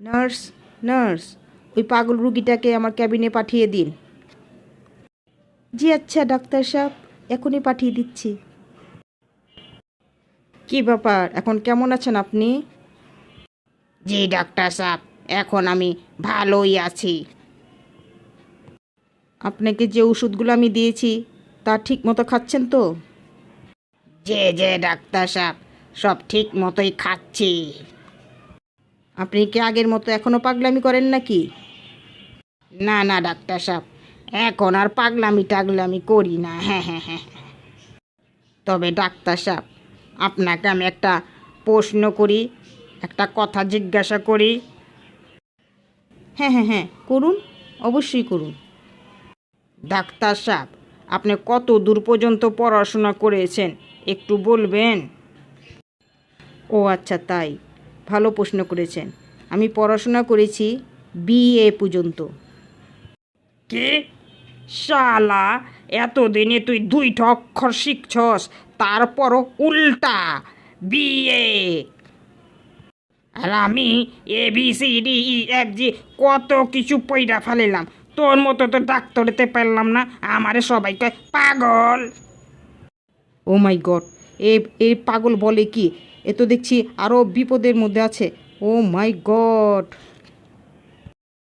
Nurse, nurse, ওই পাগল রুগীটাকে আমার ক্যাবিনে পাঠিয়ে দিন। জি আচ্ছা ডাক্তার সাহেব, এখনই পাঠিয়ে দিচ্ছি। কি ব্যাপার, এখন কেমন আছেন আপনি? জি ডাক্তার সাহেব, এখন আমি ভালোই আছি। আপনাকে যে ওষুধগুলো আমি দিয়েছি তা ঠিক মতো খাচ্ছেন তো? যে ডাক্তার সাহেব, সব ঠিক মতোই খাচ্ছি। আপনি কি আগের মতো এখনও পাগলামি করেন নাকি? না না ডাক্তার সাহেব, এখন আর পাগলামি টাগলামি করি না। হ্যাঁ হ্যাঁ হ্যাঁ। তবে ডাক্তার সাহেব, আপনাকে আমি একটা প্রশ্ন করি, একটা কথা জিজ্ঞাসা করি। হ্যাঁ হ্যাঁ হ্যাঁ, করুন, অবশ্যই করুন। ডাক্তার সাহেব, আপনি কত দূর পর্যন্ত পড়াশোনা করেছেন একটু বলবেন? ও আচ্ছা, তাই, ভালো প্রশ্ন করেছেন। আমি পড়াশোনা করেছি বিএ পর্যন্ত। কি শালা, এতদিনে তুই দুইটা অক্ষর শিখছস, তারপরও উল্টা বিয়ে! আর আমি ABCDEFG কত কিছু পইরা ফেলিলাম, তোর মতো তো ডাক্তার হতে পারলাম না, আমারে সবাইকে পাগল। ও মাই গড, এ এই পাগল বলে কি? এ তো দেখছি আরও বিপদের মধ্যে আছে। ও মাই গড।